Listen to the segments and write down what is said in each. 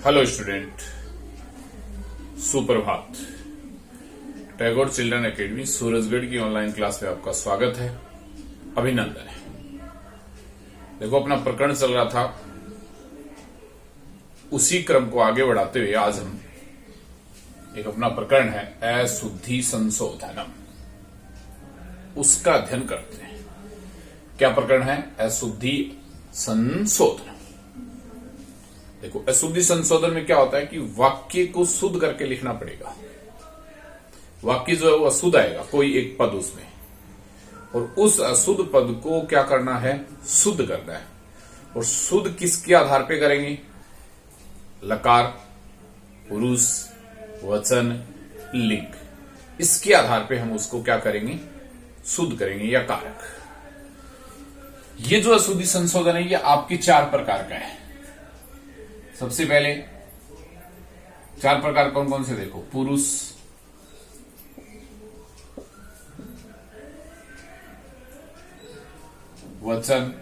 Hello student, सुप्रभात। Tagore children academy Surajgarh की online class में आपका स्वागत है, अभिनंदन है। देखो, अपना प्रकरण चल रहा था, उसी क्रम को आगे बढ़ाते हुए आज हम एक अपना प्रकरण है अशुद्धि संशोधनम, उसका अध्ययन करते हैं। क्या प्रकरण है? अशुद्धि संशोधन। देखो, अशुद्धि संशोधन में क्या होता है कि वाक्य को शुद्ध करके लिखना पड़ेगा। वाक्य जो है वो अशुद्ध आएगा, कोई एक पद उसमें, और उस अशुद्ध पद को क्या करना है? शुद्ध करना है। और शुद्ध किसके आधार पे करेंगे? लकार, पुरुष, वचन, लिंग, इसके आधार पे हम उसको क्या करेंगे? शुद्ध करेंगे या कारक। ये जो अशुद्धि संशोधन है ये आपके 4 प्रकार का है। सबसे पहले 4 प्रकार कौन कौन से? देखो, पुरुष, वचन,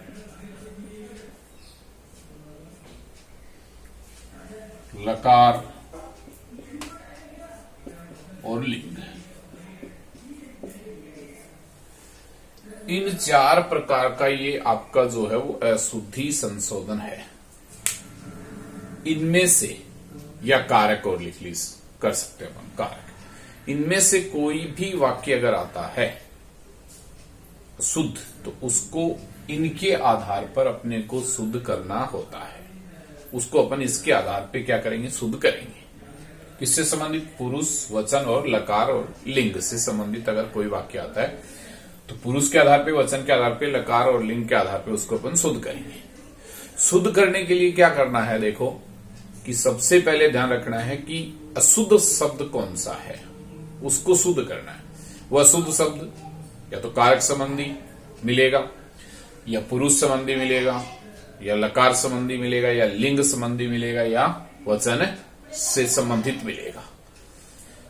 लकार और लिंग। इन 4 प्रकार का ये आपका जो है वो अशुद्धि संशोधन है। इनमें से, या कारक और लिख लीज कर सकते हैं अपन, कारक। इनमें से कोई भी वाक्य अगर आता है शुद्ध, तो उसको इनके आधार पर अपने को शुद्ध करना होता है। उसको अपन इसके आधार पे क्या करेंगे? शुद्ध करेंगे। किससे संबंधित? पुरुष, वचन और लकार और लिंग से संबंधित अगर कोई वाक्य आता है तो पुरुष के आधार पे, वचन के आधार पे, लकार और लिंग के आधार पे उसको अपन शुद्ध करेंगे। शुद्ध करने के लिए क्या करना है? देखो कि सबसे पहले ध्यान रखना है कि अशुद्ध शब्द कौन सा है, उसको शुद्ध करना है। वो अशुद्ध शब्द या तो कारक संबंधी मिलेगा, या पुरुष संबंधी मिलेगा, या लकार संबंधी मिलेगा, या लिंग संबंधी मिलेगा, या वचन से संबंधित मिलेगा।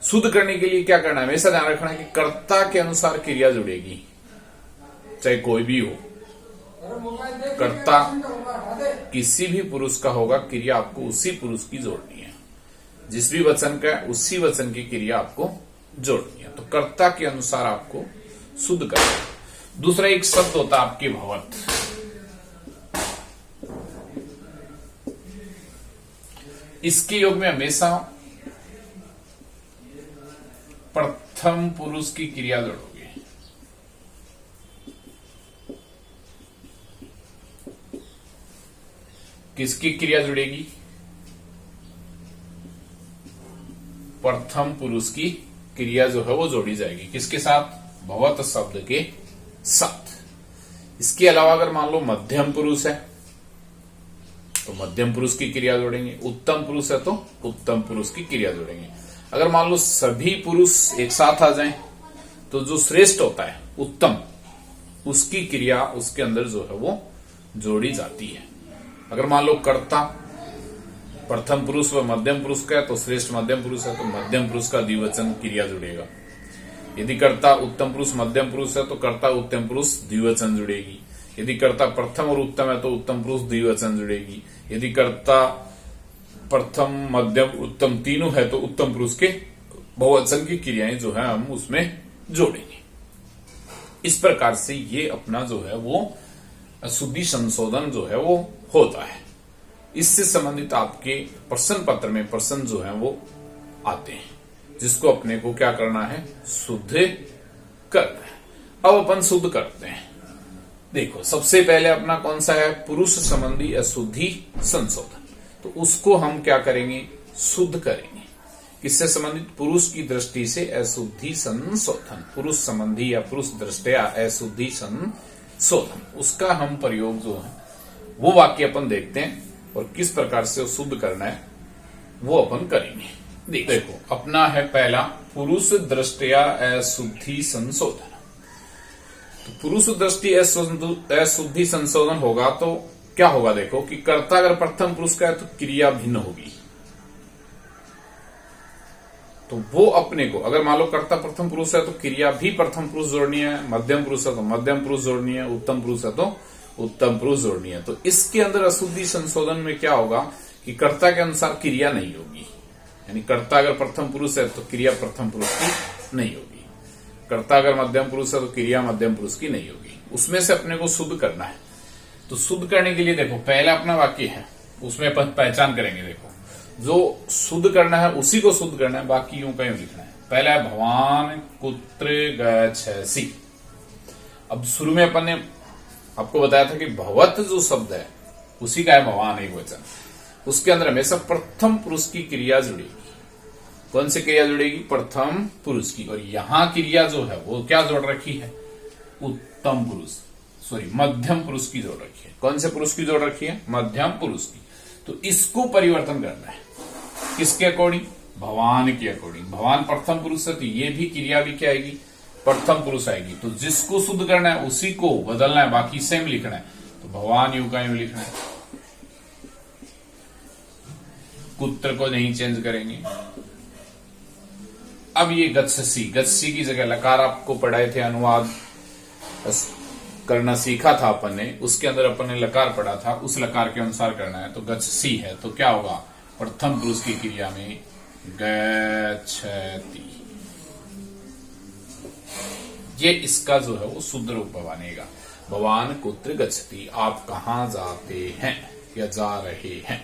शुद्ध करने के लिए क्या करना है? हमेशा ध्यान रखना है कि कर्ता के अनुसार क्रिया जुड़ेगी, चाहे कोई भी हो। कर्ता किसी भी पुरुष का होगा, क्रिया आपको उसी पुरुष की जोड़नी है। जिस भी वचन का है उसी वचन की क्रिया आपको जोड़नी है। तो कर्ता के अनुसार आपको शुद्ध करना है। दूसरा एक शब्द होता है आपके भवत। इसके योग में हमेशा प्रथम पुरुष की क्रिया जोड़ोगे। किसकी क्रिया जुड़ेगी? प्रथम पुरुष की क्रिया जो है वो जोड़ी जाएगी। किसके साथ? भवत शब्द के साथ। इसके अलावा अगर मान लो मध्यम पुरुष है तो मध्यम पुरुष की क्रिया जोड़ेंगे। उत्तम पुरुष है तो उत्तम पुरुष की क्रिया जोड़ेंगे। अगर मान लो सभी पुरुष एक साथ आ जाएं तो जो श्रेष्ठ होता है, उत्तम, उसकी क्रिया उसके अंदर जो है वो जोड़ी जाती है। अगर मान लो कर्ता प्रथम पुरुष व मध्यम पुरुष का है तो श्रेष्ठ मध्यम पुरुष है तो मध्यम पुरुष का द्विवचन क्रिया जुड़ेगा। यदि कर्ता उत्तम पुरुष मध्यम पुरुष है तो कर्ता उत्तम पुरुष द्विवचन जुड़ेगी। यदि कर्ता प्रथम और उत्तम है तो उत्तम पुरुष द्विवचन जुड़ेगी। यदि कर्ता प्रथम मध्यम उत्तम तीनों है तो उत्तम पुरुष के बहुवचन की क्रियाएं जो है हम उसमें जोड़ेंगे। इस प्रकार से ये अपना जो है वो अशुद्धि संशोधन जो है वो होता है। इससे संबंधित आपके प्रश्न पत्र में प्रश्न जो है वो आते हैं, जिसको अपने को क्या करना है? शुद्ध करना है। अब अपन शुद्ध करते हैं। देखो, सबसे पहले अपना कौन सा है? पुरुष संबंधी अशुद्धि संशोधन। तो उसको हम क्या करेंगे? शुद्ध करेंगे। किससे संबंधित? पुरुष की दृष्टि से अशुद्धि संशोधन। पुरुष संबंधी या पुरुष दृष्टया अशुद्धि संशोधन, उसका हम प्रयोग जो है वो वाक्य अपन देखते हैं और किस प्रकार से शुद्ध करना है वो अपन करेंगे। देखो, अपना है पहला पुरुष दृष्टया अशुद्धि संशोधन। तो पुरुष दृष्टि अशुद्धि संशोधन होगा तो क्या होगा? देखो कि कर्ता अगर प्रथम पुरुष का है तो क्रिया भिन्न होगी। तो वो अपने को, अगर मान लो कर्ता प्रथम पुरुष है तो क्रिया भी प्रथम पुरुष जोड़नी है, मध्यम पुरुष है तो मध्यम पुरुष जोड़नी है, उत्तम पुरुष है तो उत्तम पुरुष जोड़नी है। तो इसके अंदर अशुद्धि संशोधन में क्या होगा कि कर्ता के अनुसार क्रिया नहीं होगी, यानी कर्ता अगर प्रथम पुरुष है तो क्रिया प्रथम पुरुष की नहीं होगी, कर्ता अगर मध्यम पुरुष है तो क्रिया मध्यम पुरुष की नहीं होगी। उसमें से अपने को शुद्ध करना है। तो शुद्ध करने के लिए देखो पहला अपना वाक्य है, उसमें अपन पहचान करेंगे। देखो जो शुद्ध करना है उसी को शुद्ध करना है, बाकी यूं का यूं लिखना है। पहला है भवान कुत्र गच्छसि। अब शुरू में अपन ने आपको बताया था कि भवत जो शब्द है उसी का है भवान एक वचन, उसके अंदर हमेशा प्रथम पुरुष की क्रिया जुड़ेगी। कौन सी क्रिया जुड़ेगी? प्रथम पुरुष की। और यहां क्रिया जो है वो क्या जोड़ रखी है? उत्तम पुरुष, सॉरी मध्यम पुरुष की जोड़ रखी है। कौन से पुरुष की जोड़ रखी है? मध्यम पुरुष की। तो इसको परिवर्तन करना है किसके अकॉर्डिंग? भवान के अकॉर्डिंग। भवान प्रथम पुरुष है तो ये भी क्रिया भी क्या आएगी? प्रथम पुरुष आएगी। तो जिसको शुद्ध करना है उसी को बदलना है, बाकी सेम लिखना है। तो भवान यू का यू लिखना है, कुत्र को नहीं चेंज करेंगे। अब ये गच्छसि, गच्छसि की जगह लकार आपको पढ़ाए थे, अनुवाद करना सीखा था अपन ने, उसके अंदर अपन ने लकार पढ़ा था, उस लकार के अनुसार करना है। तो गच्छसि है तो क्या होगा? प्रथम पुरुष की क्रिया में गच्छति, ये इसका जो है वो शुद्ध रूप बनेगा। भवान कुत्र गच्छति, आप कहां जाते हैं या जा रहे हैं।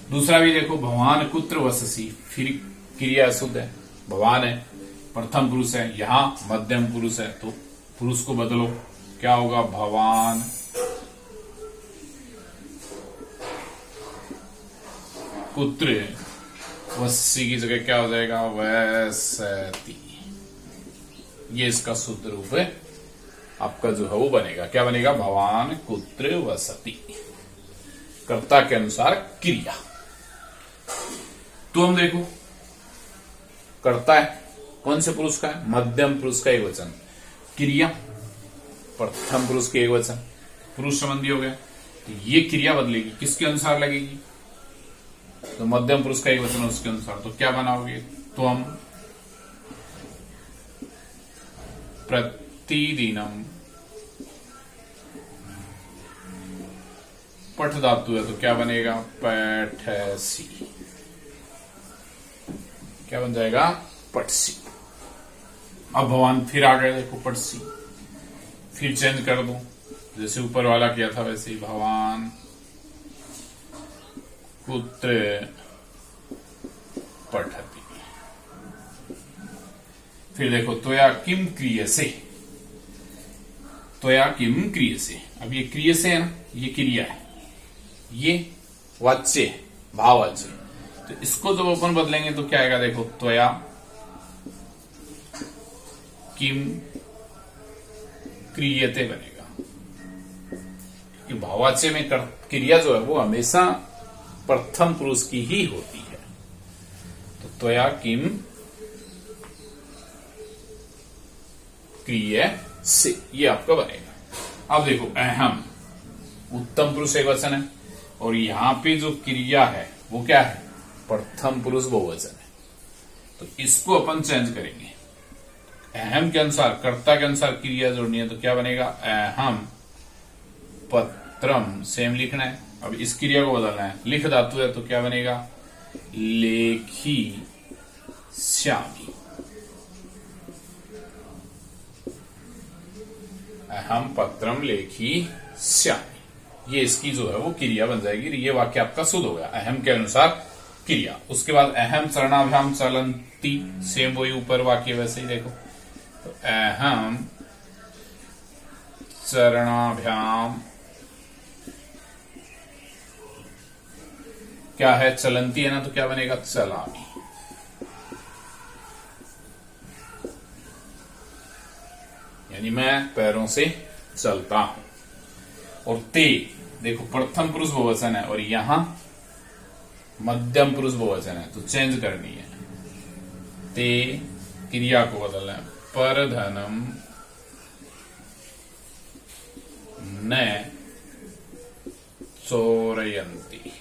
दूसरा भी देखो भवान कुत्र वससि, फिर क्रिया शुद्ध है, भवान है, प्रथम पुरुष है, यहां मध्यम पुरुष है तो पुरुष को बदलो, क्या होगा? भवान कुत्र वससि की जगह क्या हो जाएगा? वसति। ये इसका शुद्ध रूप है आपका जो है वो बनेगा। क्या बनेगा? भवान कुत्र वसति, कर्ता के अनुसार क्रिया। तो हम देखो कर्ता है कौन से पुरुष का है? मध्यम पुरुष का एक वचन, क्रिया प्रथम पुरुष के एक वचन, पुरुष संबंधी हो गया। तो ये क्रिया बदलेगी, किसके अनुसार लगेगी? तो मध्यम पुरुष का एक वचन उसके अनुसार। तो क्या बनाओगे? त्वम प्रतिदिनम, पठ धातु है तो क्या बनेगा? पठसि, क्या बन जाएगा? पठसि। अब भगवान फिर आ गए, देखो पठसि, फिर चेंज कर दो जैसे ऊपर वाला किया था वैसे ही। भगवान कुत्र पठति। फिर देखो त्वया किम क्रियसे, त्वया किम क्रियसे। अब ये क्रियसे है ना, ये क्रिया है, ये वाच्य है, भाववाच्य। तो इसको जब अपन बदलेंगे तो क्या आएगा? देखो त्वया किम क्रियते बनेगा, क्योंकि भाववाच्य में क्रिया जो है वो हमेशा प्रथम पुरुष की ही होती है। तो त्वया किम क्रियसे, ये आपका बनेगा। अब देखो अहम, उत्तम पुरुष एक वचन है और यहां पे जो क्रिया है वो क्या है? प्रथम पुरुष बहुवचन है। तो इसको अपन चेंज करेंगे, अहम के अनुसार, कर्ता के अनुसार क्रिया जोड़नी है। तो क्या बनेगा? अहम पत्रम, सेम लिखना है। अब इस क्रिया को बदलना है, लिख धातु है तो क्या बनेगा? लेखी श्यामी। अहम पत्रम लेखी श्यामी, ये इसकी जो है वो क्रिया बन जाएगी। ये वाक्य आपका शुद्ध हो गया, अहम के अनुसार क्रिया। उसके बाद अहम चरणाभ्याम चलंती, सेम वही ऊपर वाक्य वैसे ही देखो। तो अहम चरणाभ्याम क्या है? चलंती है ना, तो क्या बनेगा? चलामी। यानी मैं पैरों से चलता हूं। और ते, देखो प्रथम पुरुष बहुवचन है और यहां मध्यम पुरुष बहुवचन है तो चेंज करनी है। ते क्रिया को बदलना है, परधनम न चोरयंती।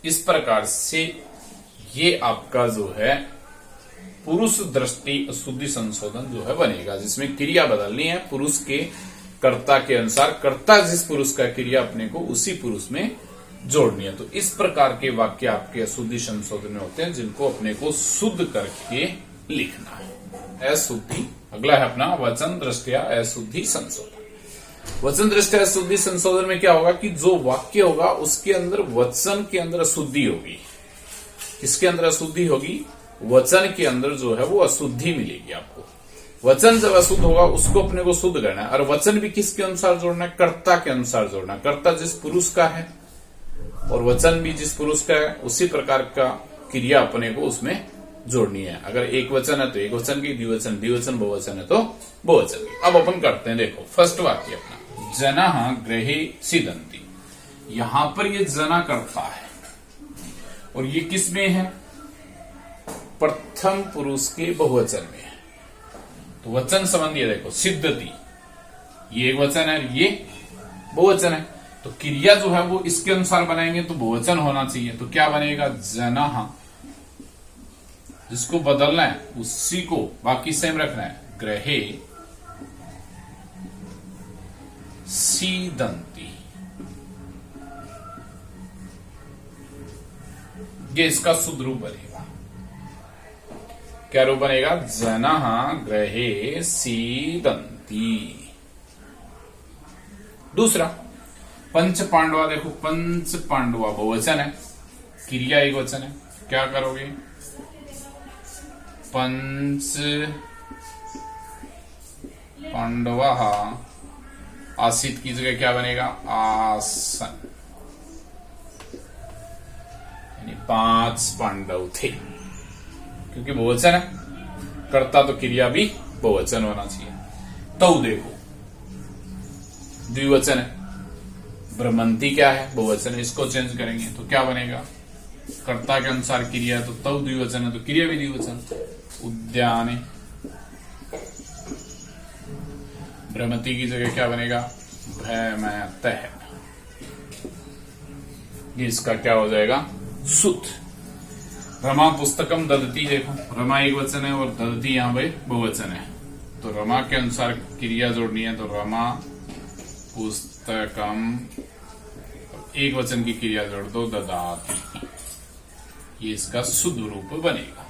इस प्रकार से ये आपका जो है पुरुष दृष्टि अशुद्धि संशोधन जो है बनेगा, जिसमें क्रिया बदलनी है, पुरुष के कर्ता के अनुसार, कर्ता जिस पुरुष का क्रिया अपने को उसी पुरुष में जोड़नी है। तो इस प्रकार के वाक्य आपके अशुद्धि संशोधन में होते हैं, जिनको अपने को शुद्ध करके लिखना है। अशुद्धि, अगला है अपना वचन दृष्टया अशुद्धि संशोधन। वचन दृष्टया अशुद्धि संशोधन में क्या होगा कि जो वाक्य होगा उसके अंदर वचन के अंदर अशुद्धि होगी। किसके अंदर अशुद्धि होगी? वचन के अंदर जो है वो अशुद्धि मिलेगी आपको। वचन जब अशुद्ध होगा उसको अपने को शुद्ध करना है। और वचन भी किसके अनुसार जोड़ना है? कर्ता के अनुसार जोड़ना है। कर्ता जिस पुरुष का है और वचन भी जिस पुरुष का है, उसी प्रकार का क्रिया अपने को उसमें जोड़नी है। अगर एक वचन है तो एक वचन की, द्विवचन द्विवचन, बहुवचन है तो बहुवचन की। अब अपन करते हैं, देखो फर्स्ट वाक्य अपना, जना गृहे सीदंती। यहां पर ये जना करता है और ये किस में है? प्रथम पुरुष के बहुवचन में है। तो वचन संबंधी है, देखो सिद्धति, ये एक वचन है, ये बहुवचन है। तो क्रिया जो है वो इसके अनुसार बनाएंगे तो बहुवचन होना चाहिए। तो क्या बनेगा? जना, जिसको बदलना है उसी को बाकी सेम रखना है, गृहे सीदंती। ये इसका शुद्ध रूप बनेगा। क्या रूप बनेगा? जना गृहे सीदंती। दूसरा, पंच पांडवा, देखो पंच पांडवा बहुवचन है, क्रिया एक वचन है। क्या करोगे? पंच पांडवा, आसित की जगह क्या बनेगा? आसन, यानी 5 पांडव थे। क्योंकि बहुवचन है, कर्ता तो क्रिया भी बहुवचन होना चाहिए। तो देखो द्विवचन है, ब्रह्मंती क्या है? बहुवचन है। इसको चेंज करेंगे तो क्या बनेगा? कर्ता के अनुसार क्रिया है तो तव द्विवचन है तो क्रिया भी द्विवचन। उद्याने, ब्रह्मती की जगह क्या बनेगा? भैमतः। ये इसका क्या हो जाएगा? सुत। रमा पुस्तकम ददती, देखो रमा एक वचन है और ददती यहां पे बहुवचन है। तो रमा के अनुसार क्रिया जोड़नी है तो रमा पुस्तकम, एक वचन की क्रिया जोड़ दो, ददाती। ये इसका शुद्ध रूप बनेगा।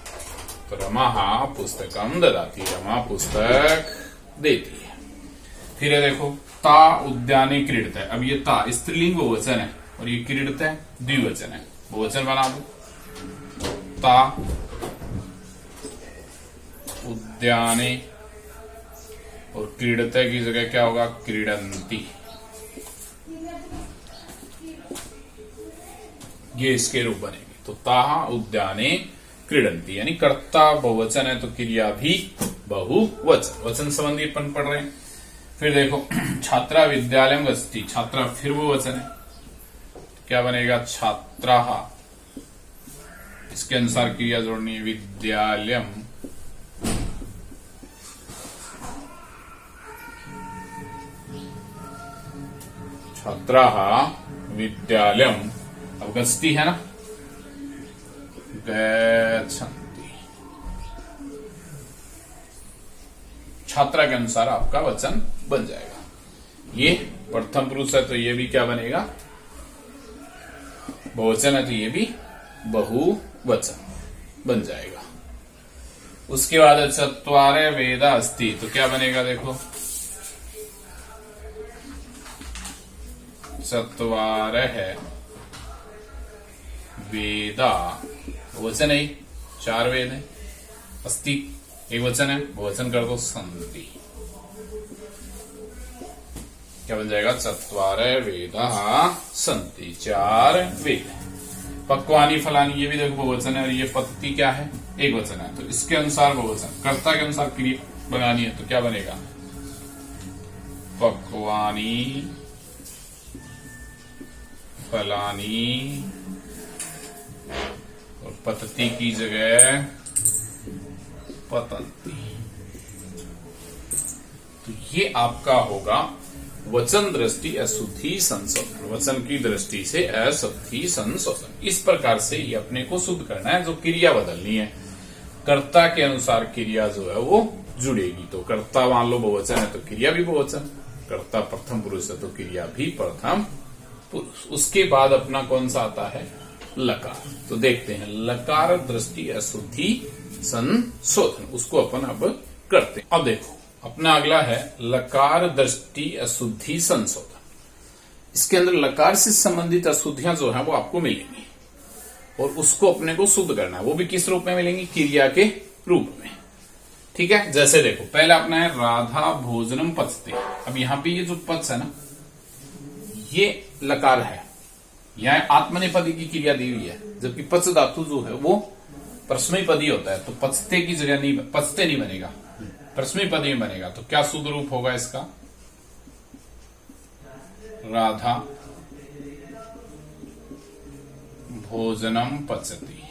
तो रमा पुस्तकम ददाती, रमा पुस्तक देती है। फिर है देखो, ता उद्याने क्रीडत है। अब ये ता स्त्रीलिंग बहुवचन है और ये क्रीडत है द्विवचन है। बहुवचन बना दो, ता उद्याने, और क्रीडत की जगह क्या होगा? क्रीडंती। ये इसके रूप बनेंगे। तो ताहा उद्याने क्रीडंती, यानी कर्ता बहुवचन है तो क्रिया भी बहुवचन। वचन संबंधी अपन पढ़ रहे हैं। फिर देखो, छात्रा विद्यालयम गच्छति, छात्रा फिर बहुवचन है, क्या बनेगा? छात्रा। इसके अनुसार क्रिया जोड़नी है, विद्यालयम। छात्रा विद्यालयम। अब गच्छति है ना, गच्छन्ति। छात्रा के अनुसार आपका वचन बन जाएगा। ये प्रथम पुरुष है तो ये भी क्या बनेगा? बहुवचन है तो ये भी बहुवचन बन जाएगा। उसके बाद चत्वारे वेदा अस्ति, तो क्या बनेगा? देखो चत्वार है वेदा, वचन है, 4 वेद है। अस्ति एक वचन है, बहुवचन कर दो, संति। क्या बन जाएगा? चत्वार वेदा संति, 4 वेद। पक्वानी फलानी, ये भी देखो बहुवचन है और ये पत्ती क्या है? एक वचन है। तो इसके अनुसार बहुवचन, कर्ता के अनुसार क्रिया बनानी है तो क्या बनेगा? पक्वानी फलानी, और पतती की जगह पतंती। तो ये आपका होगा वचन दृष्टि अशुद्धि संशोधन, वचन की दृष्टि से अशुद्धि संशोधन। इस प्रकार से ये अपने को शुद्ध करना है। जो क्रिया बदलनी है, कर्ता के अनुसार क्रिया जो है वो जुड़ेगी। तो कर्ता मान लो बहुवचन है तो क्रिया भी बहुवचन, कर्ता प्रथम पुरुष है तो क्रिया भी प्रथम पुरुष। उसके बाद अपना कौन सा आता है, लकार। तो देखते हैं, लकार दृष्टि अशुद्धि संशोधन, उसको अपन अब करते हैं। अब देखो अपना अगला है लकार दृष्टि अशुद्धि संशोधन। इसके अंदर लकार से संबंधित अशुद्धियां जो है वो आपको मिलेंगी और उसको अपने को शुद्ध करना है। वो भी किस रूप में मिलेंगी, क्रिया के रूप में। ठीक है, जैसे देखो पहला अपना है राधा भोजनम पचते। अब यहां पे ये जो पच है ना, ये लकार है, यह आत्मनेपदी की क्रिया दी हुई है, जबकि पच धातु जो है वो परस्मैपदी होता है। तो पचते की जगह नहीं, पचते नहीं बनेगा, परस्मैपदी में बनेगा। तो क्या शुद्ध रूप होगा इसका, राधा भोजनम पचती।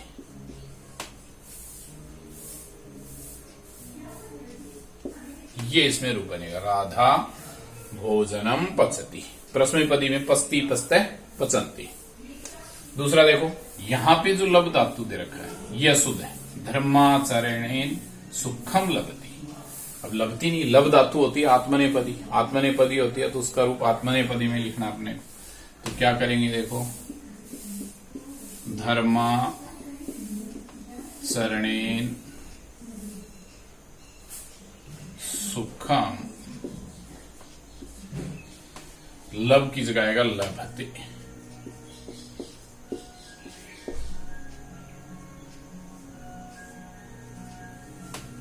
ये इसमें रूप बनेगा, राधा भोजनम पचती। परस्मैपदी में पचती पचते पचंती। दूसरा देखो यहां पे जो लब धातु दे रखा है यह अशुद्ध है, धर्माचरणेन सुखम लभती। अब लभती नहीं, लब धातु होती है आत्मनेपदी, आत्मनेपदी होती है तो उसका रूप आत्मनेपदी में लिखना अपने। तो क्या करेंगे देखो, धर्माचरणेन सुखम, लब की जगह आएगा लभते।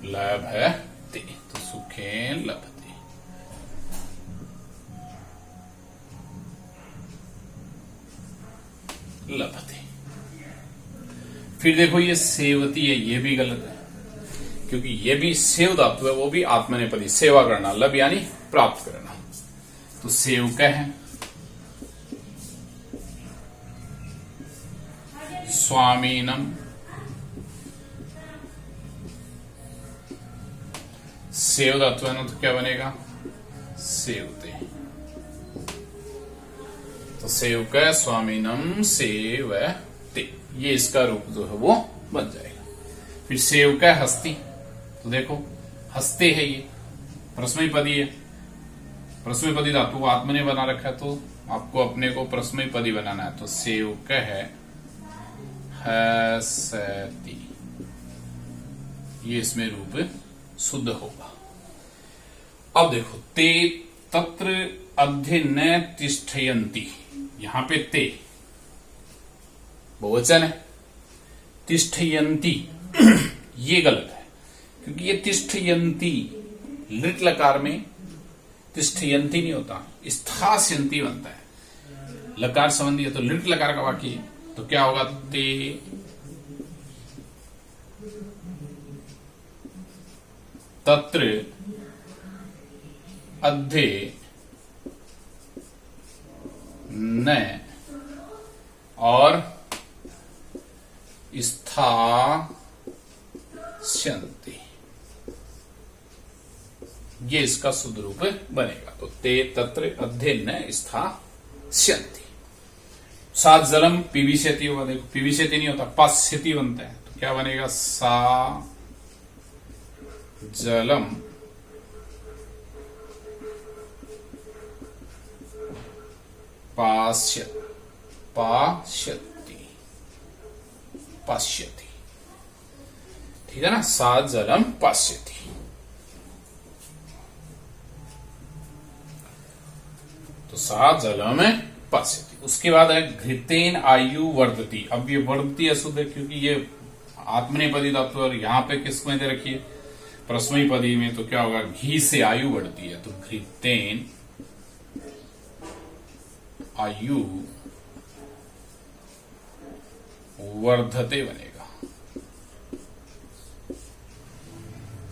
लभ है ते, तो सुखेन लभते। लभते। फिर देखो ये सेवती है, ये भी गलत है, क्योंकि ये भी सेव धातु है, वो भी आत्मनेपदी, सेवा करना, लब यानी प्राप्त करना। तो सेवक है, स्वामीनम, सेव धातु है ना, तो क्या बनेगा, सेवते। तो सेवक स्वामीनम सेवते, ये इसका रूप जो है वो बन जाएगा। फिर सेवक हस्ती, तो देखो हस्ते है, ये परस्मैपदी है, परस्मैपदी धातु आत्मा ने बना रखा है, तो आपको अपने को परस्मैपदी बनाना है। तो सेवक है हसती, ये इसमें रूप शुद्ध होगा। अब देखो ते तत्र अध्ये न तिष्ठयन्ति, यहां पे ते बहुवचन है, तिष्ठयन्ति ये गलत है, क्योंकि ये तिष्ठयन्ति लिट लकार में तिष्ठयन्ति नहीं होता, स्थास्यन्ति बनता है। लकार संबंधी है तो लिट लकार का वाक्य, तो क्या होगा, ते तत्र अध्ये न और स्थास्यन्ति, ये इसका शुद्ध रूप बनेगा। तो ते तत्र अध्ये न स्थास्यन्ति। सात जलम पिविशति होगा, देखो पिविशति नहीं होता, पास्यति बनता है। तो क्या बनेगा, सा जलम पाश्यति, पाश्यति, ठीक है ना, सा जलम पाश्यति। तो सा जलम पाश्यति। उसके बाद है घृतेन आयु वर्धती। अब ये वर्धती अशुद्ध है, क्योंकि ये आत्मनेपदी धातु और यहां पे किस में दे रखी है, परस्मैपदी में। तो क्या होगा, घी से आयु बढ़ती है, तो घृतेन आयु वर्धते बनेगा,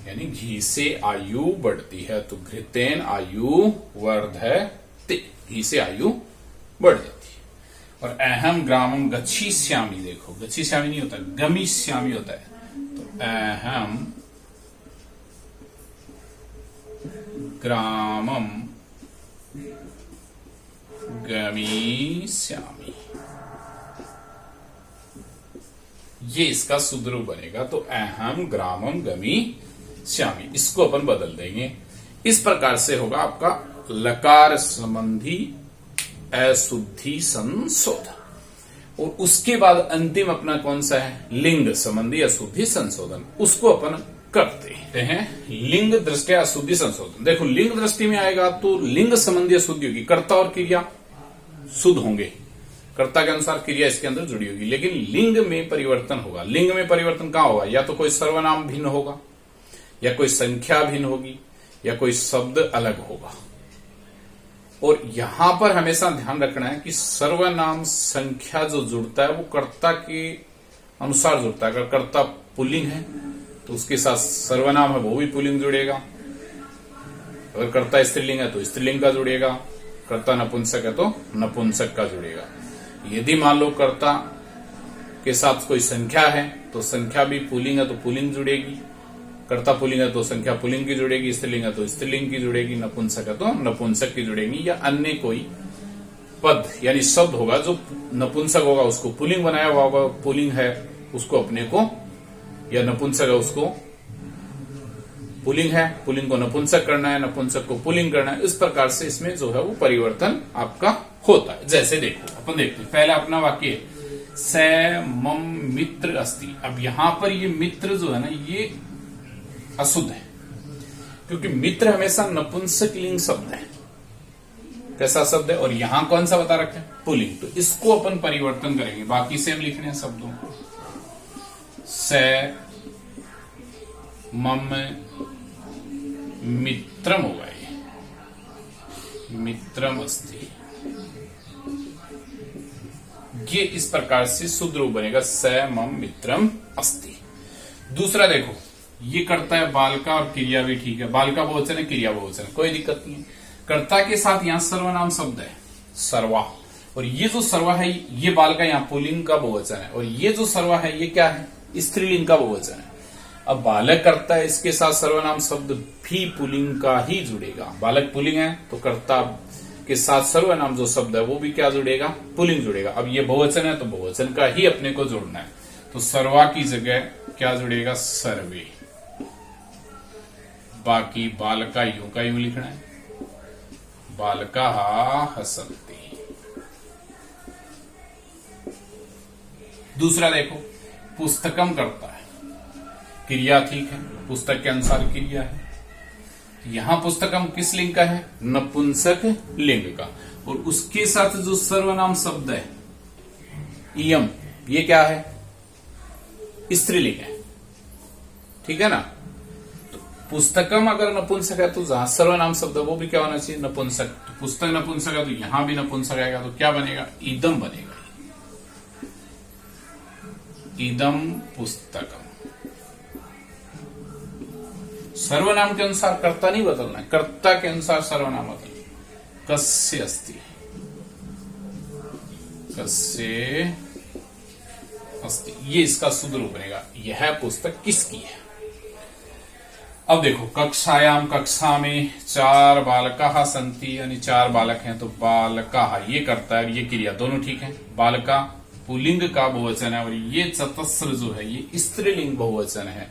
यानी घी से आयु बढ़ती है। तो घृतेन आयु वर्धते, घी से आयु बढ़ जाती है। और अहम ग्रामम गच्छिष्यामि, देखो गच्छिष्यामि नहीं होता, गमिष्यामि होता है। तो अहम ग्रामम गमिष्यामि, ये इसका शुद्ध रूप बनेगा। तो अहम ग्रामम गमिष्यामि, इसको अपन बदल देंगे। इस प्रकार से होगा आपका लकार संबंधी अशुद्धि संशोधन, और उसके बाद अंतिम अपना कौन सा है, लिंग संबंधी अशुद्धि संशोधन, उसको अपन करते हैं। लिंग दृष्टया अशुद्धि संशोधन। देखो लिंग दृष्टि में आएगा तो लिंग संबंधी अशुद्धि होगी, कर्ता और क्रिया शुद्ध होंगे, कर्ता के अनुसार क्रिया इसके अंदर जुड़ी होगी, लेकिन लिंग में परिवर्तन होगा। लिंग में परिवर्तन कहां होगा, या तो कोई सर्वनाम भिन्न होगा, या कोई संख्या भिन्न होगी, या कोई शब्द अलग होगा। और यहां पर हमेशा ध्यान रखना है कि सर्वनाम संख्या जो जुड़ता है वो कर्ता के अनुसार जुड़ता है। अगर कर्ता पुल्लिंग है तो उसके साथ सर्वनाम है वो भी पुल्लिंग जुड़ेगा, अगर कर्ता स्त्रीलिंग है तो स्त्रीलिंग का जुड़ेगा, कर्ता नपुंसक है तो नपुंसक का जुड़ेगा। यदि मान लो कर्ता के साथ कोई संख्या है तो संख्या भी पुल्लिंग है तो पुल्लिंग जुड़ेगी, कर्ता पुल्लिंग है तो संख्या पुल्लिंग की जुड़ेगी, स्त्रीलिंग है तो स्त्रीलिंग की जुड़ेगी, नपुंसक है तो नपुंसक की जुड़ेगी। या अन्य कोई पद यानी शब्द होगा जो नपुंसक होगा उसको पुल्लिंग बनाया हुआ होगा, पुल्लिंग है उसको अपने को, या नपुंसक है उसको पुल्लिंग है, पुल्लिंग को नपुंसक करना है, नपुंसक को पुल्लिंग करना है। इस प्रकार से इसमें जो है वो परिवर्तन आपका होता है। जैसे देखो अपन देखते हैं, पहला अपना वाक्य स मम मित्र अस्ति। अब यहां पर ये मित्र जो है ना ये अशुद्ध है, क्योंकि मित्र हमेशा नपुंसक लिंग शब्द है। कैसा शब्द है, और यहां कौन सा बता रखे हैं, पुल्लिंग। तो इसको अपन परिवर्तन करेंगे, बाकी सेम लिखने हैं शब्दों को। स मम मित्रम होगा, ये मित्रम अस्ति। ये इस प्रकार से शुद्ध रूप बनेगा, स मम मित्रम अस्ति। दूसरा देखो, ये करता है बालका और क्रिया भी ठीक है, बालका बहुवचन है, क्रिया बहुवचन है, कोई दिक्कत नहीं है। कर्ता के साथ यहां सर्वनाम शब्द है सर्वा, और ये जो सर्वा है ये बालका यहाँ पुल्लिंग का बहुवचन है, और ये जो सर्वा है ये क्या है, स्त्रीलिंग का बहुवचन है। अब बालक करता है, इसके साथ सर्वनाम शब्द भी पुल्लिंग का ही जुड़ेगा। बालक पुल्लिंग है तो कर्ता के साथ सर्वनाम जो शब्द है वो भी क्या जुड़ेगा, पुल्लिंग जुड़ेगा। अब ये बहुवचन है तो बहुवचन का ही अपने को जोड़ना है, तो सर्वा की जगह क्या जुड़ेगा, सर्वे। बाकी बालका यूं का यूं लिखना है, बालका हसन्ति। दूसरा देखो, पुस्तकम करता है, क्रिया ठीक है, पुस्तक के अनुसार क्रिया है। यहां पुस्तकम किस लिंग का है, नपुंसक लिंग का, और उसके साथ जो सर्वनाम शब्द है इयम, ये क्या है, स्त्रीलिंग है, ठीक है ना। तो पुस्तकम अगर नपुंसक है तो जहां सर्वनाम शब्द है वो भी क्या होना चाहिए, नपुंसक। तो पुस्तक नपुंसक है तो यहां भी नपुंसक आएगा, तो क्या बनेगा, इदम बनेगा, इदम पुस्तकम। सर्वनाम के अनुसार कर्ता नहीं बदलना है, कर्ता के अनुसार सर्वनाम बदलना। कस्य अस्ति, कस्य अस्ति, ये इसका शुद्ध रूप बनेगा, यह पुस्तक किसकी है। अब देखो, कक्षायाम, कक्षा में 4 बालका सन्ति, यानी 4 बालक हैं, तो बालका ये करता है और ये क्रिया दोनों ठीक है। बालका पुल्लिंग का बहुवचन है, और ये चतस्र जो है ये स्त्रीलिंग बहुवचन है।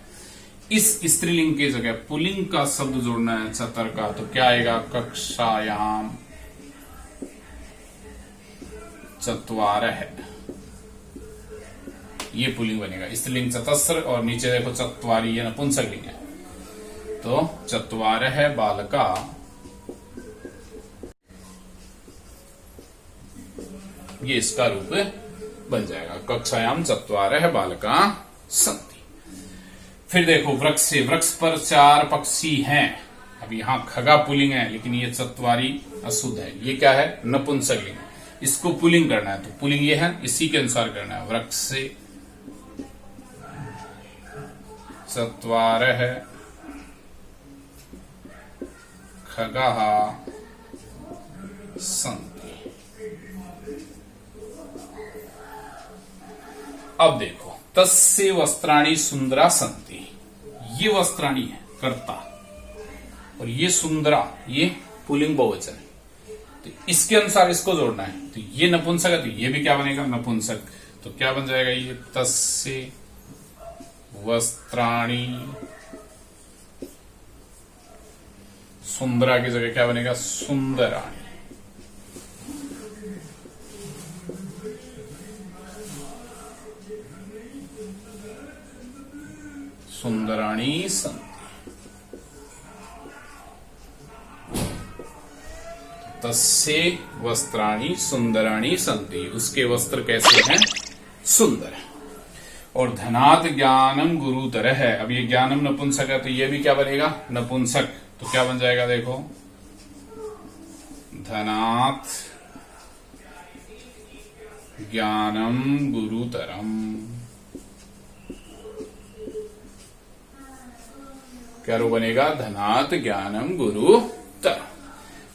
इस स्त्रीलिंग की जगह पुल्लिंग का शब्द जोड़ना है चतर का, तो क्या आएगा, कक्षायाम चत्वारः, ये पुल्लिंग बनेगा। स्त्रीलिंग चतस्र, और नीचे देखो चत्वारी, ये नपुंसक लिंग है, तो चत्वारः बालका, ये इसका रूप बन जाएगा, कक्षायाम चत्वारः बालका सन्ति। फिर देखो, वृक्ष से, वृक्ष पर 4 पक्षी हैं। अब यहां खगा पुल्लिंग है, लेकिन ये चत्वारी अशुद्ध है, ये क्या है, नपुंसक लिंग। इसको पुल्लिंग करना है, तो पुल्लिंग ये है, इसी के अनुसार करना है। वृक्ष से चत्वारः खगाः सन्ति। अब देखो, तस्य वस्त्राणि सुंदरा सन्ति, ये वस्त्राणि है कर्ता, और ये सुंदरा ये पुल्लिंग बहुवचन है, तो इसके अनुसार इसको जोड़ना है। तो ये नपुंसक है, तो ये भी क्या बनेगा, नपुंसक। तो क्या बन जाएगा, ये तस्य वस्त्राणि सुंदरा की जगह क्या बनेगा? सुंदराणी। सुंदराणी सन्ति। तस्ये वस्त्राणि सुंदराणि सन्ति। उसके वस्त्र कैसे हैं? सुंदर। और धनात् ज्ञानम गुरुतर है। अब ये ज्ञानम नपुंसक है तो ये भी क्या बनेगा? नपुंसक। तो क्या बन जाएगा? देखो, धनात् ज्ञानम गुरुतरम। क्या रूप बनेगा? धनात् ज्ञानम गुरुतर।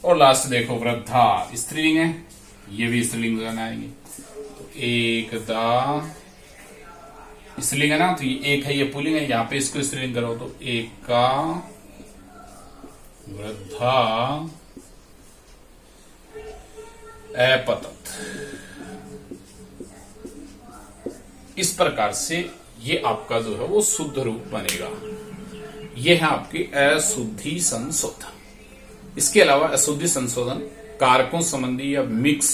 और लास्ट देखो, वृद्धा स्त्रीलिंग है, ये भी स्त्रीलिंग बनाएंगे। तो एकदा स्त्रीलिंग है ना, तो ये एक है, ये पुल्लिंग है, यहां पे इसको स्त्रीलिंग करो तो एका वृद्धा अपतत। इस प्रकार से ये आपका जो है वो शुद्ध रूप बनेगा। ये है आपकी अशुद्धि संशोधन। इसके अलावा अशुद्धि संशोधन कारकों संबंधी या मिक्स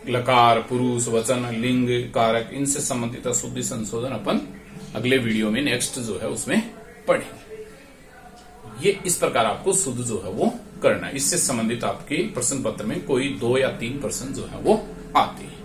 लकार, पुरुष, वचन, लिंग, कारक, इनसे संबंधित अशुद्धि संशोधन अपन अगले वीडियो में नेक्स्ट जो है उसमें पढ़ेंगे। ये इस प्रकार आपको शुद्ध जो है वो करना है। इससे संबंधित आपके प्रश्न पत्र में कोई 2 या 3 प्रश्न जो है वो आते हैं।